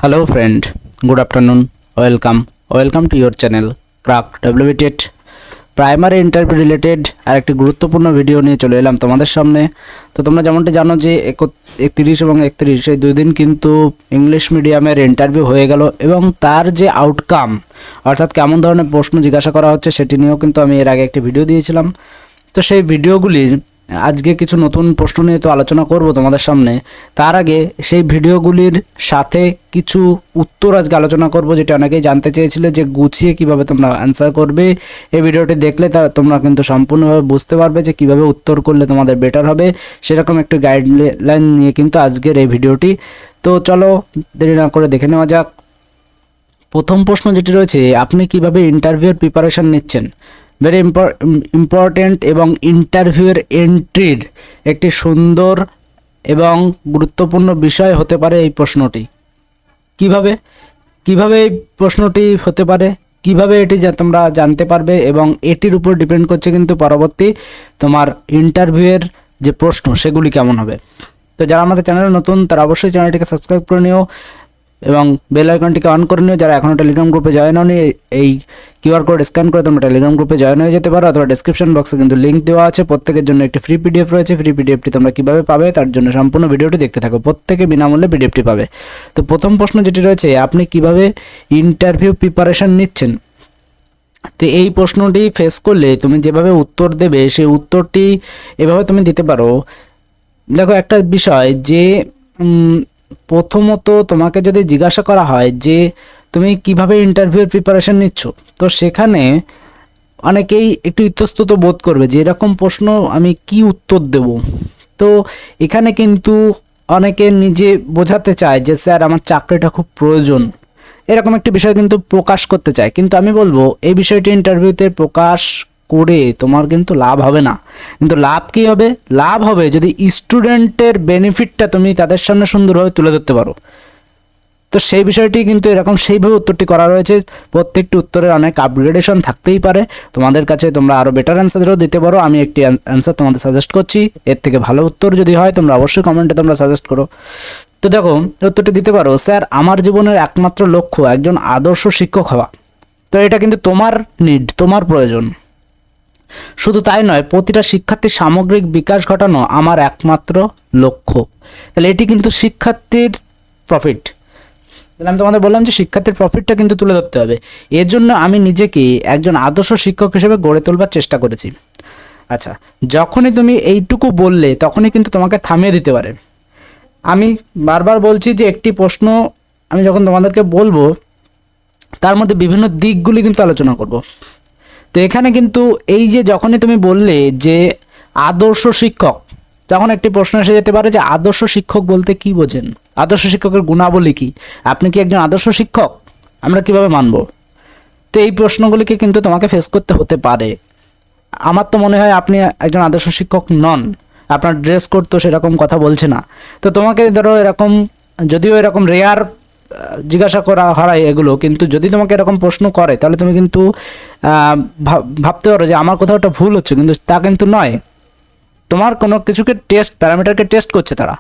Hello friend, good afternoon, welcome to your channel Crack WBTET primary interview related আর একটি গুরুত্বপূর্ণ video নিয়ে চলে এলাম তোমাদের সামনে। তো তোমরা যেমনটি জানো যে 31 এবং 31 এই দুই দিন কিন্তু ইংলিশ মিডিয়ামের ইন্টারভিউ হয়ে গেল এবং তার যে আউটকাম অর্থাৎ কেমন ধরনের প্রশ্ন জিজ্ঞাসা করা হচ্ছে সেটি নিয়েও কিন্তু আমি এর আগে একটি ভিডিও দিয়েছিলাম। তো সেই ভিডিওগুলির আজকে কিছু নতুন প্রশ্ন নিয়ে তো আলোচনা করব তোমাদের সামনে। তার আগে সেই ভিডিওগুলির সাথে কিছু উত্তর আজকে আলোচনা করব, যেটা অনেকেই জানতে চেয়েছিলে যে গুছিয়ে কিভাবে তোমরা অ্যান্সার করবে। এই ভিডিওটি দেখলে তোমরা কিন্তু সম্পূর্ণভাবে বুঝতে পারবে যে কিভাবে উত্তর করলে তোমাদের বেটার হবে, সেরকম একটি গাইডলাইন নিয়ে কিন্তু আজকের এই ভিডিওটি। তো চলো দেরি না করে দেখে নেওয়া যাক। প্রথম প্রশ্ন যেটি রয়েছে, আপনি কিভাবে ইন্টারভিউর প্রিপারেশন নিচ্ছেন? ভেরি ইম্পর্টেন্ট এবং ইন্টারভিউয়ের এন্ট্রির একটি সুন্দর এবং গুরুত্বপূর্ণ বিষয় হতে পারে এই প্রশ্নটি। কিভাবে এই প্রশ্নটি হতে পারে, কিভাবে এটি তোমরা জানতে পারবে এবং এটির উপর ডিপেন্ড করছে কিন্তু পরবর্তী তোমার ইন্টারভিউয়ের যে প্রশ্ন সেগুলি কেমন হবে। তো যারা আমাদের চ্যানেলে নতুন তারা অবশ্যই চ্যানেলটিকে সাবস্ক্রাইব করে নিও এবং বেল আইকনটিকে অন করে নিও। যারা এখনও টেলিগ্রাম গ্রুপে জয়েন হয়নি, এই কিউআর কোড স্ক্যান করে তোমরা টেলিগ্রাম গ্রুপে জয়েন হয়ে যেতে পারো, অথবা ডেসক্রিপশন বক্সে কিন্তু লিঙ্ক দেওয়া আছে। প্রত্যেকের জন্য একটি ফ্রি পিডিএফ রয়েছে। ফ্রি পিডিএফটি তোমরা কীভাবে পাবে তার জন্য সম্পূর্ণ ভিডিওটি দেখতে থাকো, প্রত্যেকে বিনামূল্যে পিডিএফটি পাবে। তো প্রথম প্রশ্ন যেটি রয়েছে, আপনি কিভাবে ইন্টারভিউ প্রিপারেশন নিচ্ছেন? তো এই প্রশ্নটি ফেস করলে তুমি যেভাবে উত্তর দেবে সেই উত্তরটি এভাবে তুমি দিতে পারো। দেখো, একটা বিষয় যে প্রথমত তোমাকে যদি জিজ্ঞাসা করা হয় যে তুমি কিভাবে ইন্টারভিউর প্রিপারেশন নিচ্ছ, তো সেখানে অনেকেই একটু ইতস্তত বোধ করবে যে এরকম প্রশ্ন আমি কি উত্তর দেব। তো এখানে কিন্তু অনেকে নিজে বোঝাতে চায় যে স্যার আমার চাকরিটা খুব প্রয়োজন, এরকম একটি বিষয় কিন্তু প্রকাশ করতে চায়। কিন্তু আমি বলবো এই বিষয়টি ইন্টারভিউতে প্রকাশ করে তোমার কিন্তু লাভ হবে না। কিন্তু লাভ কি হবে? লাভ হবে যদি স্টুডেন্টের বেনিফিটটা তুমি তাদের সামনে সুন্দরভাবে তুলে ধরতে পারো। তো সেই বিষয়টি কিন্তু এরকম সেইভাবে উত্তরটি করা রয়েছে। প্রত্যেকটি উত্তরের অনেক আপগ্রেডেশন থাকতেই পারে তোমাদের কাছে, তোমরা আরও বেটার অ্যান্সারও দিতে পারো। আমি একটি অ্যান্সার তোমাদের সাজেস্ট করছি, এর থেকে ভালো উত্তর যদি হয় তোমরা অবশ্যই কমেন্টে তোমরা সাজেস্ট করো। তো দেখো, উত্তরটি দিতে পারো, স্যার আমার জীবনের একমাত্র লক্ষ্য একজন আদর্শ শিক্ষক হওয়া। তো এটা কিন্তু তোমার নিড, তোমার প্রয়োজন। শুধু তাই নয়, প্রতিটা শিক্ষার্থীর সামগ্রিক বিকাশ ঘটানো আমার একমাত্র লক্ষ্য। তাহলে এটি কিন্তু শিক্ষার্থীর প্রফিট। তাহলে আমি তোমাদের বললাম যে শিক্ষার্থীর প্রফিটটা কিন্তু তুলে ধরতে হবে। এর জন্য আমি নিজেকে একজন আদর্শ শিক্ষক হিসেবে গড়ে তোলবার চেষ্টা করেছি। আচ্ছা, যখনই তুমি এইটুকু বললে তখনই কিন্তু তোমাকে থামিয়ে দিতে পারে। আমি বারবার বলছি যে একটি প্রশ্ন আমি যখন তোমাদেরকে বলবো তার মধ্যে বিভিন্ন দিকগুলি কিন্তু আলোচনা করব। তো এখানে কিন্তু এই যে যখনই তুমি বললে যে আদর্শ শিক্ষক, তখন একটি প্রশ্ন এসে যেতে পারে যে আদর্শ শিক্ষক বলতে কি বোঝেন? আদর্শ শিক্ষকের গুণাবলী কি? আপনি কি একজন আদর্শ শিক্ষক? আমরা কিভাবে মানব? তো এই প্রশ্নগুলিকে কিন্তু তোমাকে ফেস করতে হতে পারে। আমার তো মনে হয় আপনি একজন আদর্শ শিক্ষক নন, আপনার ড্রেস কোড তো সেরকম কথা বলছে না। তো তোমাকে ধরো এরকম, যদিও এরকম রেয়ার জিজ্ঞাসা করা হয় এগুলো, কিন্তু যদি তোমাকে এরকম প্রশ্ন করে তাহলে তুমি কিন্তু ভাবতে পারো যে আমার কোথাও একটা ভুল হচ্ছে, কিন্তু তা কিন্তু নয়। তোমার কোনো কিছুকে প্যারামিটারকে টেস্ট করছে তারা।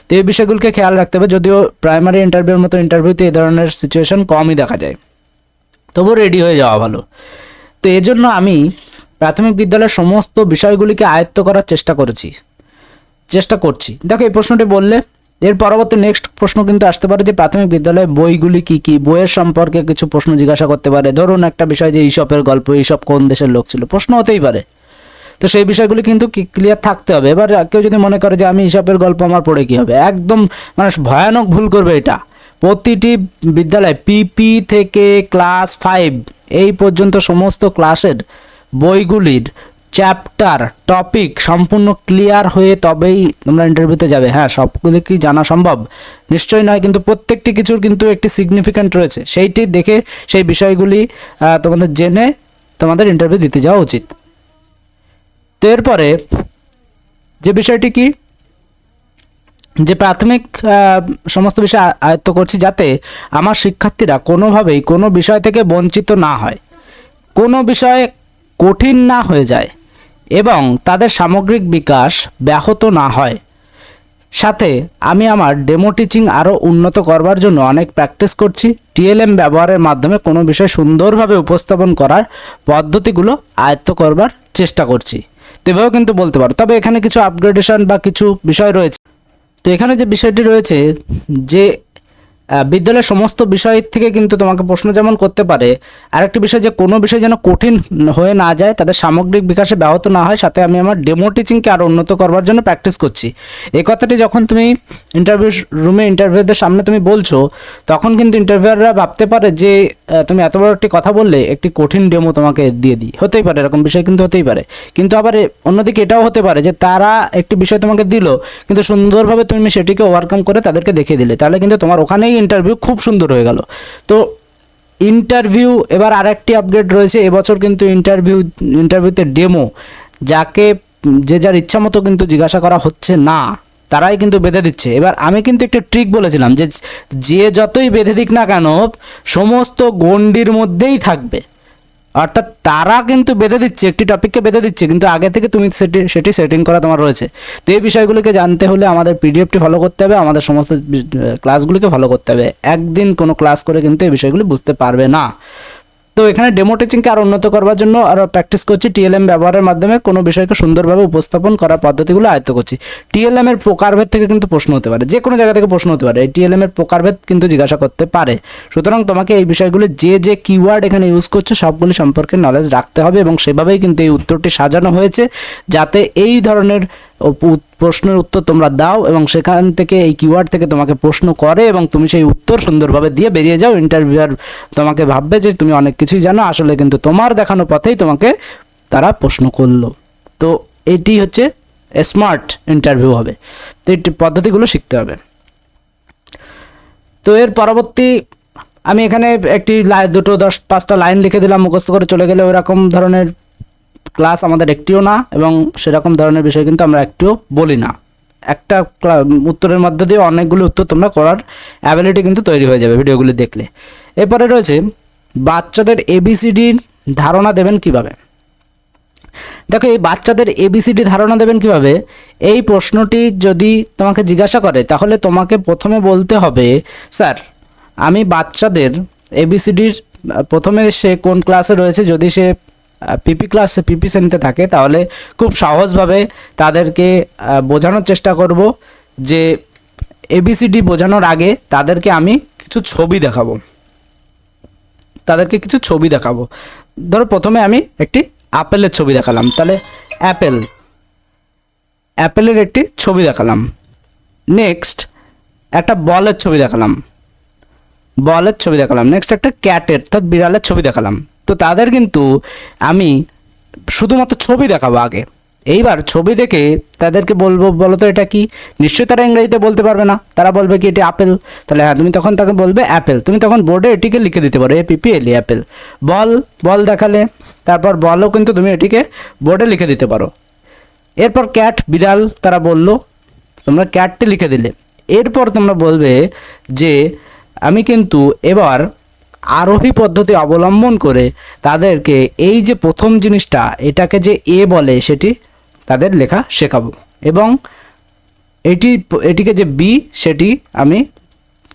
তো এই বিষয়গুলোকে খেয়াল রাখতে হবে। যদিও প্রাইমারি ইন্টারভিউর মতো ইন্টারভিউতে এই ধরনের সিচুয়েশন কমই দেখা যায়, তবুও রেডি হয়ে যাওয়া ভালো। তো এজন্য আমি প্রাথমিক বিদ্যালয়ের সমস্ত বিষয়গুলিকে আয়ত্ত করার চেষ্টা করছি। দেখো, এই প্রশ্নটি বললে এর পরবর্তী নেক্সট প্রশ্ন কিন্তু আসতে পারে যে প্রাথমিক বিদ্যালয়ে বইগুলি কি কি, বইয়ের সম্পর্কে কিছু প্রশ্ন জিজ্ঞাসা করতে পারে। ধরুন একটা বিষয় যে ঈশপের গল্প, ঈশপ কোন দেশের লোক ছিল, প্রশ্ন হতেই পারে। তো সেই বিষয়গুলি কিন্তু ক্লিয়ার থাকতে হবে। এবার কেউ যদি মনে করে যে আমি ঈশপের গল্প আমার পড়ে কী হবে, একদম মানে ভয়ানক ভুল করবে এটা। প্রতিটি বিদ্যালয়ে পিপি থেকে ক্লাস 5 এই পর্যন্ত সমস্ত ক্লাসের বইগুলির চ্যাপ্টার টপিক সম্পূর্ণ ক্লিয়ার হয়ে তবেই তোমরা ইন্টারভিউতে যাবে। হ্যাঁ, সবগুলি কি জানা সম্ভব? নিশ্চয়ই নয়, কিন্তু প্রত্যেকটি কিছুর কিন্তু একটি সিগনিফিক্যান্ট রয়েছে, সেইটি দেখে সেই বিষয়গুলি তোমাদের জেনে তোমাদের ইন্টারভিউ দিতে যাওয়া উচিত। তো এরপরে যে বিষয়টি কি, যে প্রাথমিক সমস্ত বিষয় আয়ত্ত করছি যাতে আমার শিক্ষার্থীরা কোনোভাবেই কোনো বিষয় থেকে বঞ্চিত না হয়, কোনো বিষয় কঠিন না হয়ে যায় এবং তাদের সামগ্রিক বিকাশ ব্যাহত না হয়। সাথে আমি আমার ডেমো টিচিং আরও উন্নত করবার জন্য অনেক প্র্যাকটিস করছি। টিএলএম ব্যবহারের মাধ্যমে কোনো বিষয় সুন্দরভাবে উপস্থাপন করার পদ্ধতিগুলো আয়ত্ত করবার চেষ্টা করছি। তো এভাবেও কিন্তু বলতে পারো। তবে এখানে কিছু আপগ্রেডেশন বা কিছু বিষয় রয়েছে। তো এখানে যে বিষয়টি রয়েছে যে বিদ্যালয়ের সমস্ত বিষয় থেকে কিন্তু তোমাকে প্রশ্ন যেমন করতে পারে, আরেকটি বিষয় যে কোনো বিষয় যেন কঠিন হয়ে না যায়, তাদের সামগ্রিক বিকাশে ব্যাহত না হয়। সাথে আমি আমার ডেমো টিচিংকে আরও উন্নত করবার জন্য প্র্যাকটিস করছি। এই কথাটি যখন তুমি ইন্টারভিউ রুমে ইন্টারভিউদের সামনে তুমি বলছো, তখন কিন্তু ইন্টারভিউয়াররা ভাবতে পারে যে তুমি এত বড় একটি কথা বললে একটি কঠিন ডেমো তোমাকে দিয়ে দিই। হতেই পারে, এরকম বিষয় কিন্তু হতেই পারে। কিন্তু আবার অন্যদিকে এটাও হতে পারে যে তারা একটি বিষয় তোমাকে দিল, কিন্তু সুন্দরভাবে তুমি সেটিকে ওভারকাম করে তাদেরকে দেখিয়ে দিলে, তাহলে কিন্তু তোমার ওখানেই ইন্টারভিউ খুব সুন্দর হয়ে গেল। তো ইন্টারভিউ এবার আরেকটি আপগ্রেড রয়েছে এবছর কিন্তু ইন্টারভিউতে ডেমো যাকে যে যার ইচ্ছা মতো কিন্তু জিজ্ঞাসা করা হচ্ছে না, তারাই কিন্তু বেঁধে দিচ্ছে। এবার আমি কিন্তু একটা ট্রিক বলেছিলাম যে যে যতই বেঁধে দিক না কেন সমস্ত গণ্ডির মধ্যেই থাকবে। অর্থাৎ তারা কিন্তু বেঁধে দিচ্ছে, একটি টপিককে বেঁধে দিচ্ছে, কিন্তু আগে থেকে তুমি সেটি সেটিং করা তোমার রয়েছে। তো এই বিষয়গুলোকে জানতে হলে আমাদের পিডিএফটি ফলো করতে হবে, আমাদের সমস্ত ক্লাসগুলিকে ফলো করতে হবে। একদিন কোনো ক্লাস করে কিন্তু এই বিষয়গুলি বুঝতে পারবে না। তো এখানে ডেমো টিচিংকে আরও উন্নত করবার জন্য আরও প্র্যাকটিস করছি। টিএলএম ব্যবহারের মাধ্যমে কোনো বিষয়কে সুন্দরভাবে উপস্থাপন করার পদ্ধতিগুলো আয়ত্ত করছি। টিএলএম এর প্রকারভেদ থেকে কিন্তু প্রশ্ন হতে পারে, যে কোনো জায়গা থেকে প্রশ্ন হতে পারে। এই টিএলএম এর প্রকারভেদ কিন্তু জিজ্ঞাসা করতে পারে। সুতরাং তোমাকে এই বিষয়গুলো যে কিওয়ার্ড এখানে ইউজ করছো সবগুলি সম্পর্কে নলেজ রাখতে হবে, এবং সেভাবেই কিন্তু এই উত্তরটি সাজানো হয়েছে যাতে এই ধরনের প্রশ্নের উত্তর তোমরা দাও এবং সেখান থেকে এই কিওয়ার্ড থেকে তোমাকে প্রশ্ন করে এবং তুমি সেই উত্তর সুন্দরভাবে দিয়ে বেরিয়ে যাও। ইন্টারভিউয়ার তোমাকে ভাববে যে তুমি অনেক কিছুই জানো, আসলে কিন্তু তোমার দেখানো পথেই তোমাকে তারা প্রশ্ন করলো। তো এটি হচ্ছে স্মার্ট ইন্টারভিউ হবে। তো এই পদ্ধতিগুলো শিখতে হবে। তো এর পরবর্তী আমি এখানে একটি দুটো 10-5টা লাইন লিখে দিলাম, মুখস্থ করে চলে গেলে ওইরকম ধরনের ক্লাস আমাদের একটিও না, এবং সেরকম ধরনের বিষয় কিন্তু আমরা একটিও বলি না। একটা উত্তরের মধ্যে দিয়ে অনেকগুলো উত্তর তোমরা করার অ্যাবিলিটি কিন্তু তৈরি হয়ে যাবে ভিডিওগুলি দেখলে। এরপরে রয়েছে বাচ্চাদের এবিসিডির ধারণা দেবেন কিভাবে। দেখো, এই বাচ্চাদের এবিসিডি ধারণা দেবেন কিভাবে, এই প্রশ্নটি যদি তোমাকে জিজ্ঞাসা করে তাহলে তোমাকে প্রথমে বলতে হবে, স্যার আমি বাচ্চাদের এবিসিডির প্রথমে সে কোন ক্লাসে রয়েছে, যদি সে পিপি শ্রেণীতে থাকে তাহলে খুব সহজভাবে তাদেরকে বোঝানোর চেষ্টা করব যে এবিসিডি বোঝানোর আগে তাদেরকে আমি কিছু ছবি দেখাবো। ধরো প্রথমে আমি একটি আপেলের ছবি দেখালাম, তাহলে অ্যাপেলের একটি ছবি দেখালাম। নেক্সট একটা বলের ছবি দেখালাম, নেক্সট একটা ক্যাটের অর্থাৎ বিড়ালের ছবি দেখালাম। তো তাদের কিন্তু আমি শুধুমাত্র ছবি দেখাবো আগে। এইবার ছবি দেখে তাদেরকে বলবো, বলো তো এটা কি। নিশ্চয়ই তারা ইংরেজিতে বলতে পারবে না, তারা বলবে কি এটি আপেল। তাহলে হ্যাঁ, তুমি তখন তাকে বলবে অ্যাপেল। তুমি তখন বোর্ডে এটিকে লিখে দিতে পারো APPLE অ্যাপেল। বল দেখালে তারপর বলও কিন্তু তুমি এটিকে বোর্ডে লিখে দিতে পারো। এরপর ক্যাট বিড়াল তারা বললো, তোমরা ক্যাটটি লিখে দিলে। এরপর তোমরা বলবে যে আমি কিন্তু এবার আরোহী পদ্ধতি অবলম্বন করে তাদেরকে এই যে প্রথম জিনিসটা এটাকে যে এ বলে সেটি তাদের লেখা শেখাবো, এবং এটিকে যে বি সেটি আমি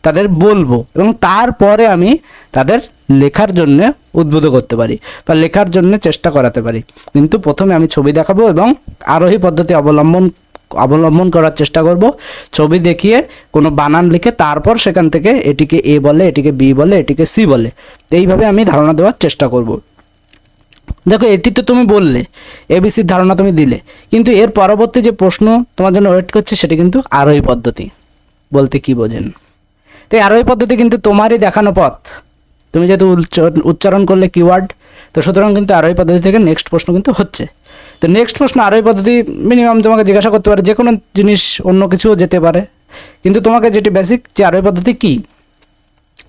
তাদের বলবো, এবং তারপরে আমি তাদের লেখার জন্য উদ্বুদ্ধ করতে পারি বা লেখার জন্য চেষ্টা করাতে পারি। কিন্তু প্রথমে আমি ছবি দেখাবো এবং আরোহী পদ্ধতি অবলম্বন করার চেষ্টা করব। ছবি দেখিয়ে কোনো বানান লিখে তারপর সেখান থেকে এটিকে এ বলে, এটিকে বি বলে, এটিকে সি বলে, এইভাবে আমি ধারণা দেওয়ার চেষ্টা করব। দেখো, এটি তো তুমি বললে, এবিসির ধারণা তুমি দিলে, কিন্তু এর পরবর্তী যে প্রশ্ন তোমার জন্য ওয়েট করছে সেটি কিন্তু আরোহী পদ্ধতি বলতে কি বোঝেন। তো এই আরোহী পদ্ধতি কিন্তু তোমারই দেখানো পথ। তুমি যেহেতু উচ্চারণ করলে কিওয়ার্ড, তো সুতরাং কিন্তু আরোহী পদ্ধতি থেকে নেক্সট প্রশ্ন কিন্তু হচ্ছে। তো নেক্সট প্রশ্ন আরোহী পদ্ধতি মিনিমাম তোমাকে জিজ্ঞাসা করতে পারে, যে কোনো জিনিস অন্য কিছুও যেতে পারে, কিন্তু তোমাকে যেটি বেসিক যে আরোহী পদ্ধতি কী,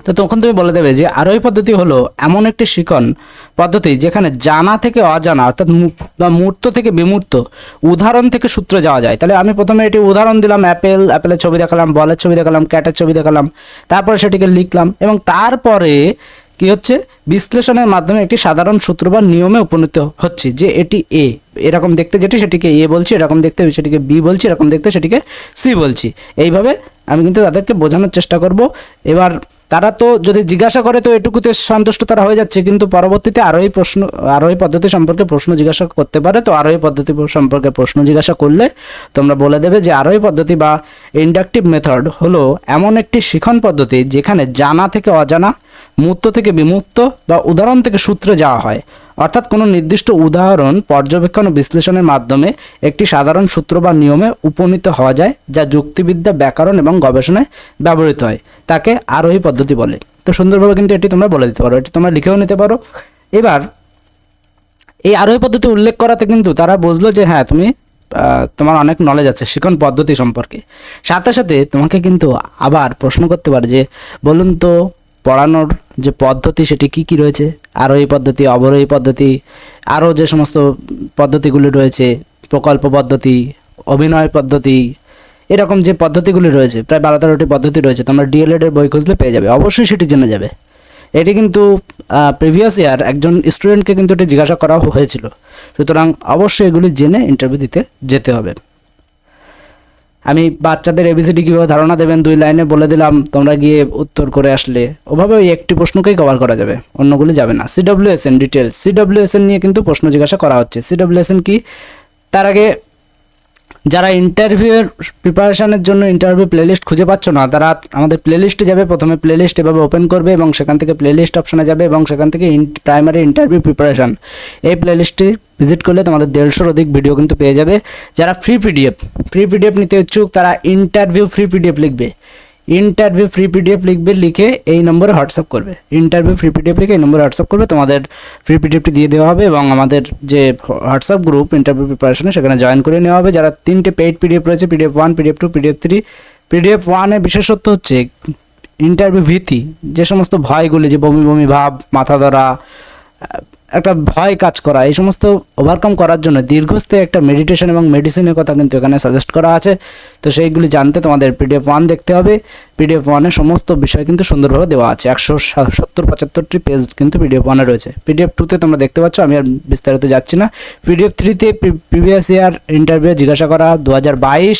তো তখন তুমি বলে দেবে যে আরোহী পদ্ধতি হলো এমন একটি শিখন পদ্ধতি যেখানে জানা থেকে অজানা অর্থাৎ মূর্ত থেকে বিমূর্ত উদাহরণ থেকে সূত্রে যাওয়া যায়। তাহলে আমি প্রথমে এটি উদাহরণ দিলাম, অ্যাপেলের ছবি দেখালাম, বলের ছবি দেখালাম, ক্যাটের ছবি দেখালাম, তারপরে সেটিকে লিখলাম, এবং তারপরে কি হচ্ছে, বিশ্লেষণের মাধ্যমে একটি সাধারণ সূত্র বা নিয়মে উপনীত হচ্ছে যে এটি এ, এরকম দেখতে যেটি সেটিকে এ বলছি, এরকম দেখতে সেটিকে বি বলছি, এরকম দেখতে সেটিকে সি বলছি। এইভাবে আমি কিন্তু তাদেরকে বোঝানোর চেষ্টা করব। এবার তারা তো যদি জিজ্ঞাসা করে তো এটুকুতে সন্তুষ্ট তারা হয়ে যাচ্ছে, কিন্তু পরবর্তীতে আরোহী পদ্ধতি সম্পর্কে প্রশ্ন জিজ্ঞাসা করতে পারে। তো আরোহী পদ্ধতি সম্পর্কে প্রশ্ন জিজ্ঞাসা করলে তোমরা বলে দেবে যে আরোহী পদ্ধতি বা ইন্ডাকটিভ মেথড হলো এমন একটি শিখন পদ্ধতি যেখানে জানা থেকে অজানা, মুক্ত থেকে বিমুক্ত বা উদাহরণ থেকে সূত্রে যাওয়া হয়। অর্থাৎ কোনো নির্দিষ্ট উদাহরণ পর্যবেক্ষণ ও বিশ্লেষণের মাধ্যমে একটি সাধারণ সূত্র বা নিয়মে উপনীত হওয়া যায়, যা যুক্তিবিদ্যা, ব্যাকরণ এবং গবেষণায় ব্যবহৃত হয়, তাকে আরোহী পদ্ধতি বলে। তো সুন্দরভাবে কিন্তু এটি তোমরা বলে দিতে পারো, এটি তোমরা লিখেও নিতে পারো। এবার এই আরোহী পদ্ধতি উল্লেখ করাতে কিন্তু তারা বুঝলো যে হ্যাঁ তুমি তোমার অনেক নলেজ আছে শিখন পদ্ধতি সম্পর্কে। সাথে সাথে তোমাকে কিন্তু আবার প্রশ্ন করতে পারে যে বলুন তো পড়ানোর যে পদ্ধতি সেটি কি কি রয়েছে, আরোহী পদ্ধতি, অবরোহী পদ্ধতি, আরও যে সমস্ত পদ্ধতিগুলি রয়েছে, প্রকল্প পদ্ধতি, অভিনয় পদ্ধতি, এরকম যে পদ্ধতিগুলি রয়েছে প্রায় 12-13টি পদ্ধতি রয়েছে। তোমরা ডিএলএড এর বই খুঁজলে পেয়ে যাবে, অবশ্যই সেটি জেনে যাবে। এটি কিন্তু প্রিভিয়াস ইয়ার একজন স্টুডেন্টকে কিন্তু এটি জিজ্ঞাসা করা হয়েছিল, সুতরাং অবশ্যই এগুলি জেনে ইন্টারভিউ দিতে যেতে হবে। আমি বাচ্চাদের এবিসিডি কীভাবে ধারণা দেবেন 2 লাইনে বলে দিলাম, তোমরা গিয়ে উত্তর করে আসলে ওভাবে ওই একটি প্রশ্নকেই কভার করা যাবে, অন্যগুলি যাবে না। সিডব্লিউএসএন ডিটেলস, সিডব্লিউএসএন নিয়ে কিন্তু প্রশ্ন জিজ্ঞাসা করা হচ্ছে। সিডব্লিউএসএন কি, তার আগে যারা ইন্টারভিউয়ের প্রিপারেশনের জন্য ইন্টারভিউ প্লেলিস্ট খুঁজে পাচ্ছ না, তারা আমাদের প্লেলিস্টে যাবে। প্রথমে প্লেলিস্ট এভাবে ওপেন করবে এবং সেখান থেকে প্লেলিস্ট অপশনে যাবে এবং সেখান থেকে প্রাইমারি ইন্টারভিউ প্রিপারেশন, এই প্লেলিস্টটি ভিজিট করলে তোমাদের 150-এর অধিক ভিডিও কিন্তু পেয়ে যাবে। যারা ফ্রি পিডিএফ নিতে ইচ্ছুক তারা ইন্টারভিউ ফ্রি পিডিএফ লিখবে, ইন্টারভিউ ফ্রি পিডিএফ লিখবে, লিখে এই নম্বরে হোয়াটসঅ্যাপ করবে, ইন্টারভিউ ফ্রি পিডিএফ লিখে এই নম্বরে হোয়াটসঅ্যাপ করবে, তোমাদের ফ্রি পিডিএফটি দিয়ে দেওয়া হবে এবং আমাদের যে হোয়াটসঅ্যাপ গ্রুপ ইন্টারভিউ প্রিপারেশনে সেখানে জয়েন করে নেওয়া হবে। যারা 3টে পেইড পিডিএফ রয়েছে, পিডিএফ 1, পিডিএফ 2, পিডিএফ 3, পিডিএফ 1-এ বিশেষত্ব হচ্ছে ইন্টারভিউ ভীতি, যে সমস্ত ভয়গুলি, যে বমি বমি ভাব, মাথা ধরা, একটা ভয় কাজ করা, এই সমস্ত ওভারকাম করার জন্য দীর্ঘস্থায়ী একটা মেডিটেশন এবং মেডিসিনের কথা কিন্তু এখানে সাজেস্ট করা আছে। তো সেইগুলি জানতে তোমাদের পিডিএফ 1 দেখতে হবে। পিডিএফ 1-এ সমস্ত বিষয় কিন্তু সুন্দরভাবে দেওয়া আছে, 170-75টি পেজ কিন্তু পিডিএফ 1-এ রয়েছে। পিডিএফ 2-তে তোমরা দেখতে পাচ্ছ, আমি আর বিস্তারিত যাচ্ছি না। পিডিএফ 3-তে প্রিভিয়াস ইয়ার ইন্টারভিউ জিজ্ঞাসা করা 2022,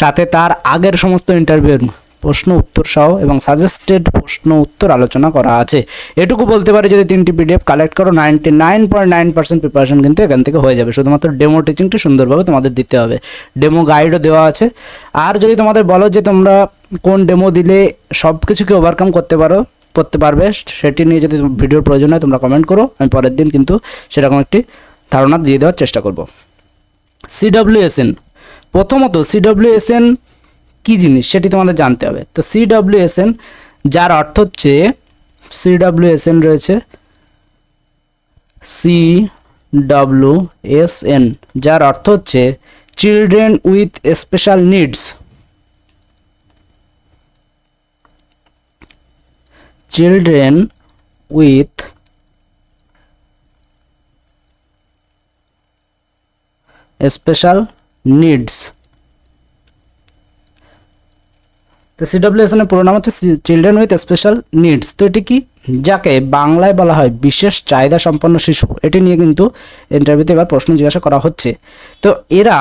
সাথে তার আগের সমস্ত ইন্টারভিউর প্রশ্ন উত্তর সহ এবং সাজেস্টেড প্রশ্ন উত্তর আলোচনা করা আছে। এটুকু বলতে পারি, যদি 3টি পিডিএফ কালেক্ট করো 99.9% প্রিপারেশন কিন্তু এখান থেকে হয়ে যাবে। শুধুমাত্র ডেমো টিচিংটা সুন্দরভাবে তোমাদের দিতে হবে, ডেমো গাইডও দেওয়া আছে। আর যদি তোমাদের বলো যে তোমরা কোন ডেমো দিলে সব কিছুকে ওভারকাম করতে পারবে, সেটি নিয়ে যদি ভিডিওর প্রয়োজন হয় তোমরা কমেন্ট করো, আমি পরের দিন কিন্তু সেরকম একটি ধারণা দিয়ে দেওয়ার চেষ্টা করব। সিডব্লিউএসএন, প্রথমত সিডব্লিউএসএন কি জিনিস সেটি তোমাদের জানতে হবে। তো সিডব্লিউএসএন, যার অর্থ হচ্ছে সিডব্লিউএসএন রয়েছে সিডব্লিউএসএন, যার অর্থ হচ্ছে children with special needs. Children with special needs. তো সিডব্লিউএসএন এর পুরো নাম হচ্ছে চিলড্রেন উইথ স্পেশাল নিডস। তো এটি কি, যাকে বাংলায় বলা হয় বিশেষ চাহিদা সম্পন্ন শিশু, এটি নিয়ে কিন্তু ইন্টারভিউতে এবার প্রশ্ন জিজ্ঞাসা করা হচ্ছে। তো এরা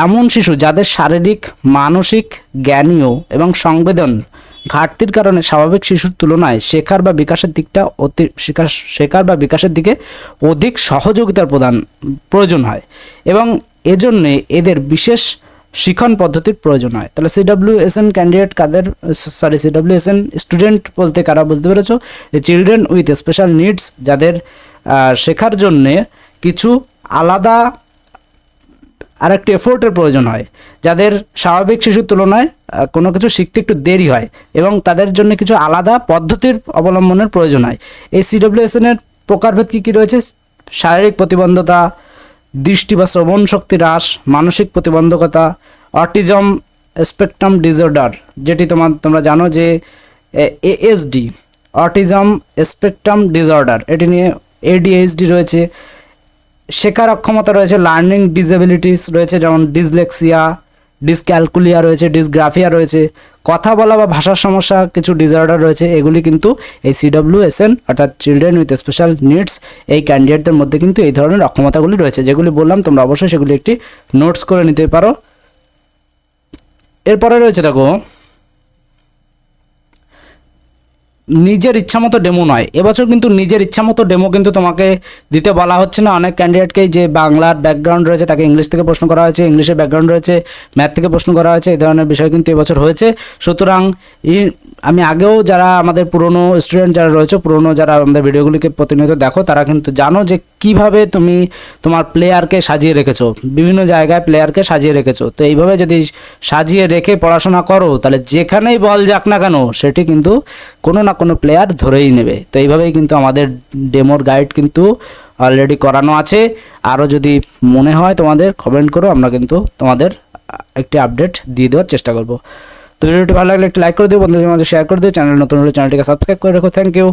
এমন শিশু যাদের শারীরিক, মানসিক, জ্ঞানীয় এবং সংবেদন ঘাটতির কারণে স্বাভাবিক শিশুর তুলনায় শেখার বা বিকাশের দিকে অধিক সহযোগিতার প্রয়োজন হয় এবং এজন্যে এদের বিশেষ শিখন পদ্ধতির প্রয়োজন হয়। তাহলে সিডব্লিউএসএন ক্যান্ডিডেট সিডব্লিউএসএন স্টুডেন্ট বলতে কারা বুঝতে পেরেছো? চিলড্রেন উইথ স্পেশাল নিডস, যাদের শেখার জন্যে কিছু আলাদা আরেকটি এফোর্টের প্রয়োজন হয়, যাদের স্বাভাবিক শিশুর তুলনায় কোনো কিছু শিখতে একটু দেরি হয় এবং তাদের জন্য কিছু আলাদা পদ্ধতির অবলম্বনের প্রয়োজন হয়। এই সিডব্লিউএসএনের প্রকারভেদ কী কী রয়েছে? শারীরিক প্রতিবন্ধতা, দৃষ্টি বা শ্রবণ শক্তি হ্রাস, মানসিক প্রতিবন্ধকতা, অটিজম স্পেকট্রাম ডিসঅর্ডার, যেটি তোমরা জানো যে এএসডি, অটিজম স্পেকট্রাম ডিসঅর্ডার, এটি নিয়ে এডিএইচডি রয়েছে। শেখার অক্ষমতা রয়েছে, লার্নিং ডিসএবিলিটিস রয়েছে, যেমন ডিসলেক্সিয়া, ডিসক্যালকুলিয়া রয়েছে, ডিসগ্রাফিয়া রয়েছে, কথা বলা বা ভাষার সমস্যা কিছু ডিসঅর্ডার রয়েছে, এগুলি কিন্তু এই CWSN অর্থাৎ চিলড্রেন উইথ স্পেশাল নিডস এই ক্যান্ডিডেটদের মধ্যে কিন্তু এই ধরনের অক্ষমতাগুলি রয়েছে, যেগুলি বললাম তোমরা অবশ্যই সেগুলি একটি নোটস করে নিতে পারো। এরপরে রয়েছে দেখো নিজের ইচ্ছামতো ডেমো নয়। এবছর কিন্তু নিজের ইচ্ছামতো ডেমো কিন্তু তোমাকে দিতে বলা হচ্ছে না। অনেক ক্যান্ডিডেটকেই যে বাংলার ব্যাকগ্রাউন্ড রয়েছে তাকে ইংলিশ থেকে প্রশ্ন করা হয়েছে, ইংলিশের ব্যাকগ্রাউন্ড রয়েছে ম্যাথ থেকে প্রশ্ন করা হয়েছে, এই ধরনের বিষয় কিন্তু এবছর হয়েছে। সুতরাং আমি আগেও যারা আমাদের পুরনো স্টুডেন্ট যারা রয়েছে, পুরনো যারা আমাদের ভিডিওগুলিকে প্রতিনিয়ত দেখো, তারা কিন্তু জানো যে কিভাবে তুমি তোমার প্লেয়ারকে সাজিয়ে রেখেছো, বিভিন্ন জায়গায় প্লেয়ারকে সাজিয়ে রেখেছো। তো এইভাবে যদি সাজিয়ে রেখে পড়াশোনা করো তাহলে যেখানেই বল যাক না কেন সেটি কিন্তু কোনো না কোনো প্লেয়ার ধরেই নেবে। তো এইভাবেই কিন্তু আমাদের ডেমোর গাইড কিন্তু অলরেডি করানো আছে। আরও যদি মনে হয় তোমাদের কমেন্ট করো, আমরা কিন্তু তোমাদের একটি আপডেট দিয়ে দেওয়ার চেষ্টা করব। তো ভিডিওটি ভালো লাগলে একটি লাইক করে দিও, বন্ধুদের মাঝে শেয়ার করে দিও, চ্যানেল নতুন হলে চ্যানেলটিকে সাবস্ক্রাইব করে রাখো। Thank you.